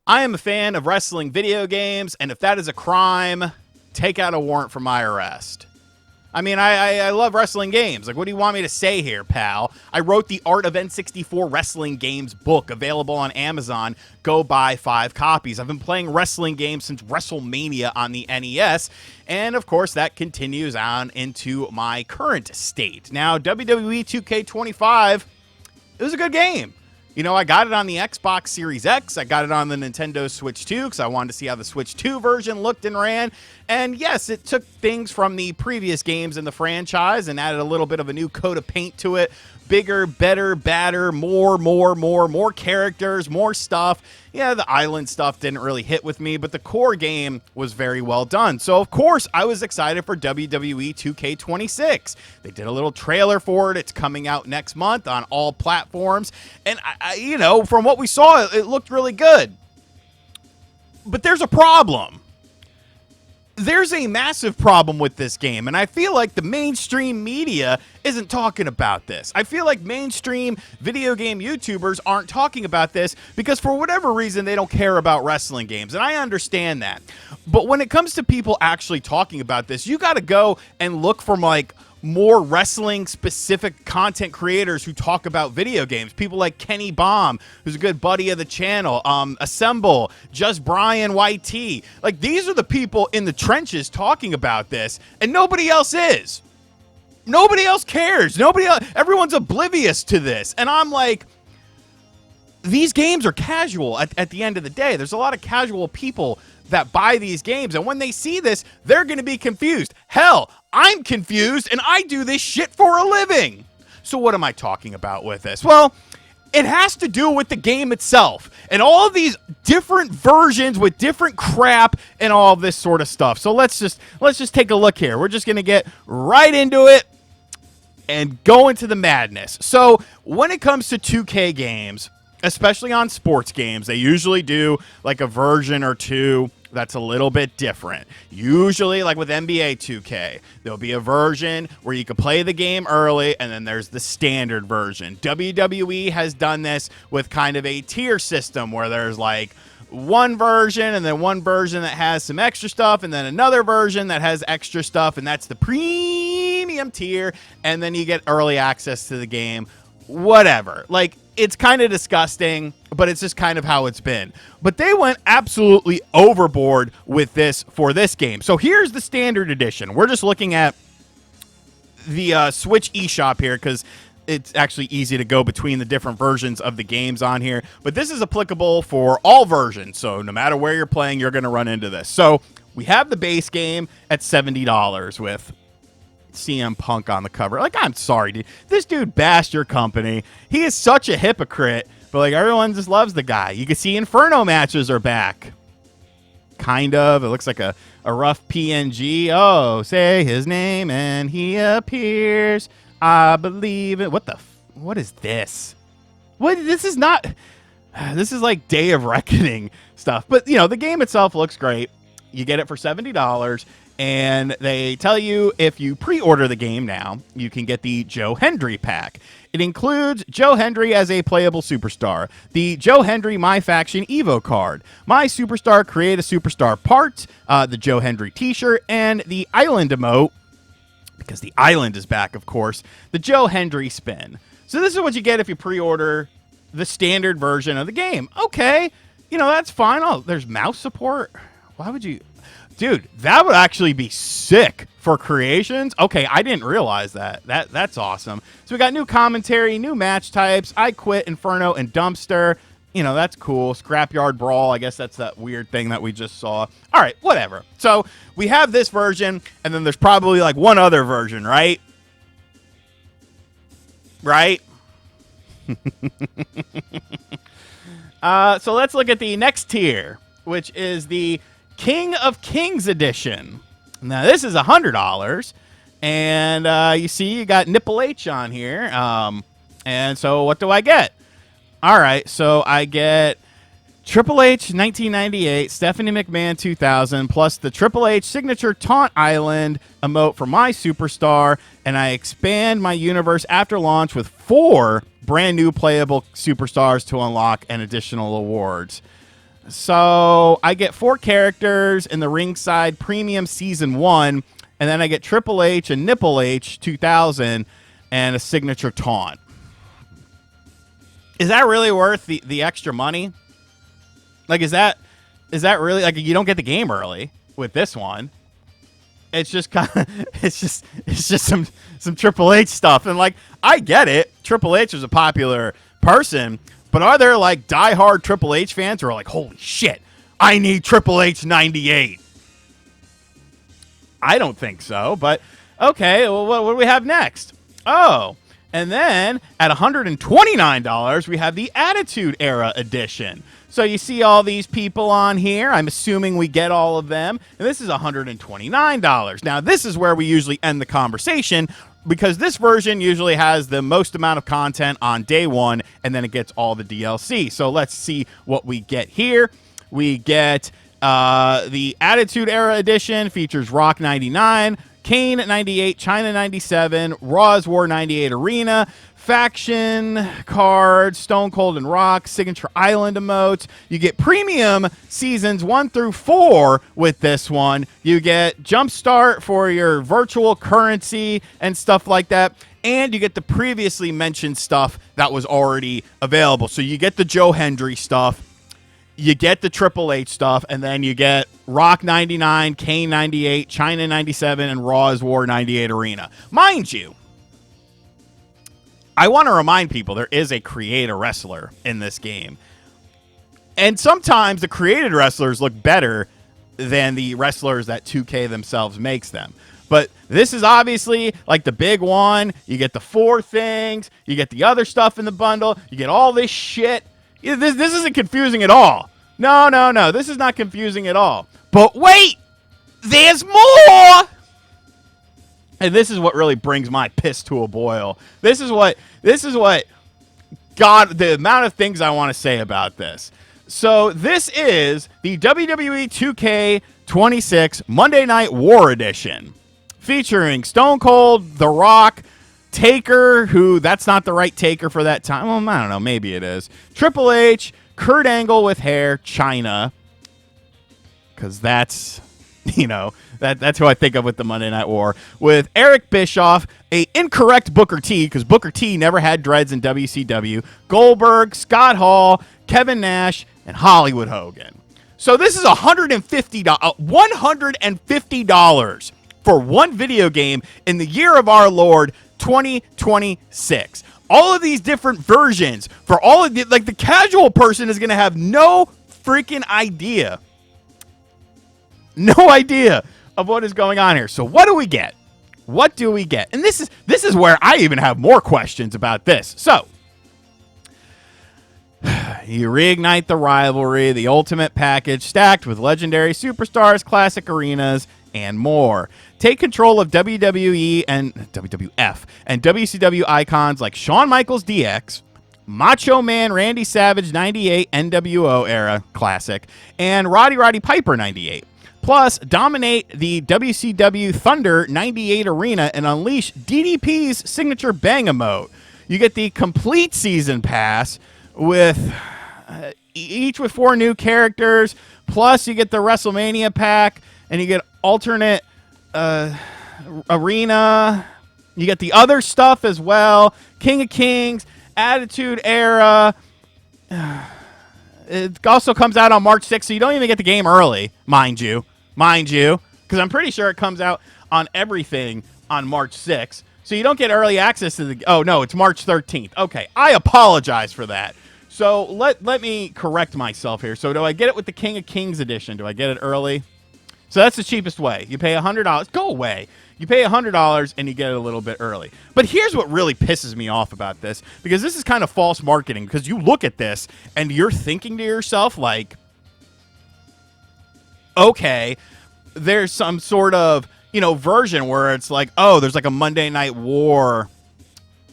I am a fan of wrestling video games, and if that is a crime, take out a warrant for my arrest. I mean, I love wrestling games. Like, what do you want me to say here, pal? I wrote the Art of N64 Wrestling Games book, available on Amazon. Go buy 5 copies. I've been playing wrestling games since WrestleMania on the NES, and of course, that continues on into my current state. Now, WWE 2K25, it was a good game. You know, I got it on the Xbox Series X. I got it on the Nintendo Switch 2 because I wanted to see how the Switch 2 version looked and ran. And yes, it took things from the previous games in the franchise and added a little bit of a new coat of paint to it. Bigger, better, badder, more characters, more stuff. Yeah, the island stuff didn't really hit with me, but the core game was very well done. So, of course, I was excited for WWE 2K26. They did a little trailer for it. It's coming out next month on all platforms. And, you know, from what we saw, it looked really good. But there's a problem. There's a massive problem with this game, and I feel like the mainstream media isn't talking about this. I feel like mainstream video game YouTubers aren't talking about this because for whatever reason, they don't care about wrestling games, and I understand that. But when it comes to people actually talking about this, you got to go and look for, like, more wrestling-specific content creators who talk about video games. People like Kenny Baum, who's a good buddy of the channel, Assemble, Just Brian YT. Like, these are the people in the trenches talking about this, and nobody else is. Nobody else cares. Nobody else, everyone's oblivious to this. And I'm like, these games are casual at the end of the day. There's a lot of casual people that buy these games, and when they see this, they're going to be confused. Hell, I'm confused, and I do this shit for a living. So what am I talking about with this? Well, it has to do with the game itself and all of these different versions with different crap and all of this sort of stuff. So let's just take a look here. We're just going to get right into it and go into the madness. So when it comes to 2K games, especially on sports games, they usually do like a version or two that's a little bit different. Usually, like with NBA 2K, there'll be a version where you can play the game early, and then there's the standard version. WWE has done this with kind of a tier system where there's like one version and then one version that has some extra stuff and then another version that has extra stuff, and that's the premium tier, and then you get early access to the game. Whatever. Like, it's kind of disgusting, but it's just kind of how it's been. But they went absolutely overboard with this for this game. So here's the standard edition. We're just looking at the Switch eShop here because it's actually easy to go between the different versions of the games on here. But this is applicable for all versions. So no matter where you're playing, you're going to run into this. So we have the base game at $70 with CM Punk on the cover. Like, I'm sorry, dude. This dude bashed your company. He is such a hypocrite, but like everyone just loves the guy. You can see Inferno matches are back. Kind of. It looks like a rough PNG. Oh, say his name and he appears. I believe it. What is this? What? This is not. This is like Day of Reckoning stuff. But, you know, the game itself looks great. You get it for $70. And they tell you if you pre-order the game now, you can get the Joe Hendry pack. It includes Joe Hendry as a playable superstar, the Joe Hendry My Faction Evo card, My Superstar Create a Superstar part, the Joe Hendry t-shirt, and the Island emote, because the island is back, of course, the Joe Hendry spin. So this is what you get if you pre-order the standard version of the game. Okay, you know, that's fine. Oh, there's mouse support. Why would you... Dude, that would actually be sick for creations. Okay, I didn't realize that. That's awesome. So we got new commentary, new match types, I Quit, Inferno, and Dumpster. You know, that's cool. Scrapyard Brawl, I guess that's that weird thing that we just saw. All right, whatever. So we have this version, and then there's probably like one other version, right? Right? So let's look at the next tier, which is the King of Kings edition. Now this is $100, and you see you got Nipple H on here. And so what do I get? All right, so I get Triple H 1998, Stephanie McMahon 2000, plus the Triple H signature Taunt Island emote for My Superstar, and I expand my universe after launch with 4 brand new playable superstars to unlock and additional awards. So I get 4 characters in the ringside premium season 1, and then I get Triple H and Nipple H 2000 and a signature taunt. Is that really worth the extra money? Like, is that really, like, you don't get the game early with this one? It's just kind of, it's just some Triple H stuff, and like, I get it. Triple H is a popular person, but are there like diehard Triple H fans who are like, holy shit, I need Triple H 98? I don't think so, but okay. Well, what do we have next? Oh, and then at $129, we have the Attitude Era Edition. So you see all these people on here. I'm assuming we get all of them. And this is $129. Now, this is where we usually end the conversation, because this version usually has the most amount of content on day one, and then it gets all the DLC. So let's see what we get here. We get the Attitude Era Edition, features Rock 99, Kane 98, China 97, Raw's War 98 Arena, faction cards, Stone Cold and Rock, signature island emotes. You get premium seasons 1 through 4 with this one. You get Jumpstart for your virtual currency and stuff like that. And you get the previously mentioned stuff that was already available. So you get the Joe Hendry stuff, you get the Triple H stuff, and then you get Rock 99, Kane 98, China 97, and Raw's War 98 Arena. Mind you, I want to remind people there is a creator wrestler in this game. And sometimes the created wrestlers look better than the wrestlers that 2K themselves makes them. But this is obviously like the big one. You get the 4 things. You get the other stuff in the bundle. You get all this shit. This isn't confusing at all. No. This is not confusing at all. But wait! There's more! And this is what really brings my piss to a boil. This is what, God, the amount of things I want to say about this. So this is the WWE 2K26 Monday Night War Edition, featuring Stone Cold, The Rock, Taker, who, that's not the right Taker for that time. Well, I don't know, maybe it is. Triple H, Kurt Angle with hair, China, because that's, you know, that's who I think of with the Monday Night War. With Eric Bischoff, a incorrect Booker T, because Booker T never had dreads in WCW, Goldberg, Scott Hall, Kevin Nash, and Hollywood Hogan. So this is $150 for one video game in the year of our Lord, 2026. All of these different versions for all of the, like, the casual person is going to have no freaking idea. No idea of what is going on here. So what do we get? What do we get? And this is where I even have more questions about this. So you reignite the rivalry, the ultimate package stacked with legendary superstars, classic arenas, and more. Take control of WWE and WWF and WCW icons like Shawn Michaels DX, Macho Man Randy Savage 98 NWO era classic, and Roddy Piper 98. Plus, dominate the WCW Thunder 98 arena and unleash DDP's signature bang emote. You get the complete season pass with each with 4 new characters. Plus, you get the WrestleMania pack, and you get alternate arena. You get the other stuff as well. King of Kings, Attitude Era. It also comes out on March 6th, so you don't even get the game early, mind you, because I'm pretty sure it comes out on everything on March 6th. So you don't get early access to the... Oh, no, it's March 13th. Okay, I apologize for that. So let me correct myself here. So do I get it with the King of Kings edition? Do I get it early? So that's the cheapest way. You pay $100. Go away. You pay $100 and you get it a little bit early. But here's what really pisses me off about this, because this is kind of false marketing, because you look at this and you're thinking to yourself, like, okay, there's some sort of, you know, version where it's like, oh, there's like a Monday Night War,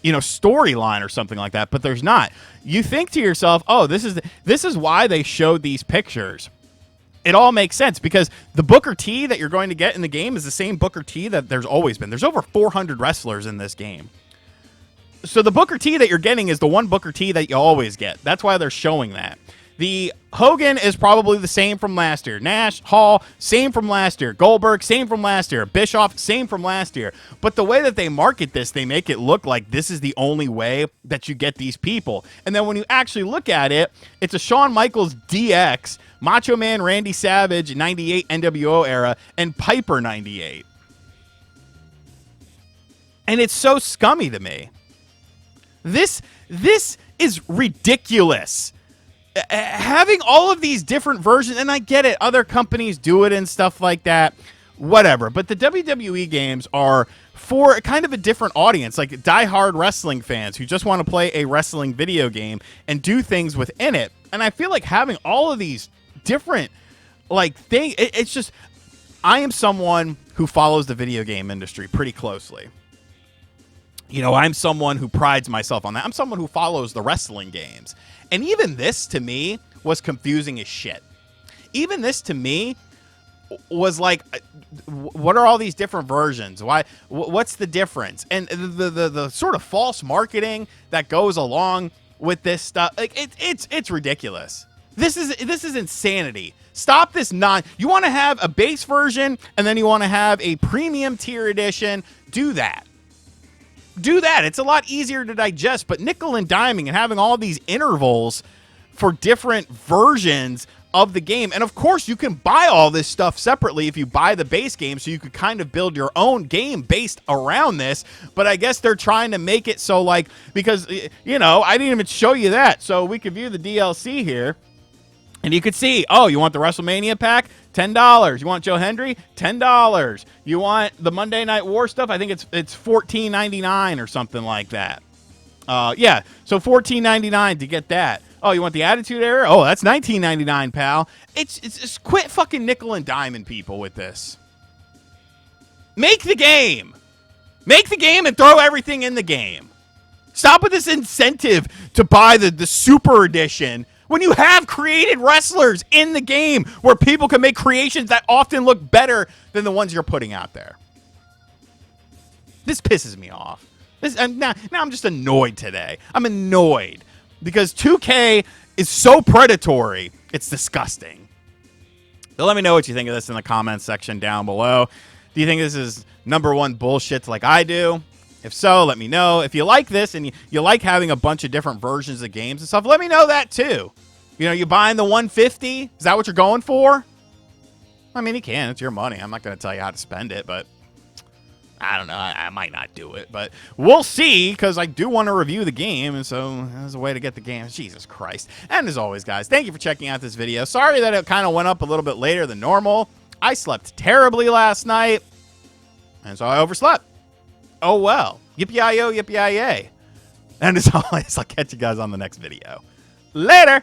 you know, storyline or something like that, but there's not. You think to yourself, oh, this is why they showed these pictures. It all makes sense, because the Booker T that you're going to get in the game is the same Booker T that there's always been. There's over 400 wrestlers in this game. So the Booker T that you're getting is the one Booker T that you always get. That's why they're showing that. The Hogan is probably the same from last year. Nash, Hall, same from last year. Goldberg, same from last year. Bischoff, same from last year. But the way that they market this, they make it look like this is the only way that you get these people. And then when you actually look at it, it's a Shawn Michaels DX, Macho Man Randy Savage 98 NWO era, and Piper 98. And it's so scummy to me. This is ridiculous. Having all of these different versions, and I get it, other companies do it and stuff like that, whatever. But the WWE games are for kind of a different audience, like diehard wrestling fans who just want to play a wrestling video game and do things within it. And I feel like having all of these different like things, it's just, I am someone who follows the video game industry pretty closely. You know, I'm someone who prides myself on that. I'm someone who follows the wrestling games. And even this, to me, was confusing as shit. Even this, to me, was like, what are all these different versions? Why? What's the difference? And the sort of false marketing that goes along with this stuff, like it's ridiculous. This is insanity. Stop this You want to have a base version, and then you want to have a premium tier edition. Do that. Do that. It's a lot easier to digest, but nickel and diming and having all these intervals for different versions of the game. And of course, you can buy all this stuff separately if you buy the base game, so you could kind of build your own game based around this. But I guess they're trying to make it so, like, because, you know, I didn't even show you that. So we could view the DLC here. And you could see, oh, you want the WrestleMania pack? $10. You want Joe Hendry? $10. You want the Monday Night War stuff? I think it's $14.99 or something like that. Yeah, so $14.99 to get that. Oh, you want the Attitude Era? Oh, that's $19.99, pal. It's quit fucking nickel and diming people with this. Make the game. Make the game and throw everything in the game. Stop with this incentive to buy the Super Edition when you have created wrestlers in the game where people can make creations that often look better than the ones you're putting out there. This pisses me off. Now I'm just annoyed today. I'm annoyed because 2K is so predatory. It's disgusting. So let me know what you think of this in the comments section down below. Do you think this is #1 bullshit like I do? If so, let me know. If you like this and you like having a bunch of different versions of games and stuff, let me know that too. You know, you buying the 150? Is that what you're going for? I mean, you can. It's your money. I'm not going to tell you how to spend it, but I don't know. I might not do it, but we'll see, because I do want to review the game, and so there's a way to get the game. Jesus Christ. And as always, guys, thank you for checking out this video. Sorry that it kind of went up a little bit later than normal. I slept terribly last night, and so I overslept. Oh, well. Yippee-yi-yo, yippee-yi-yay. And as always, I'll catch you guys on the next video. Later!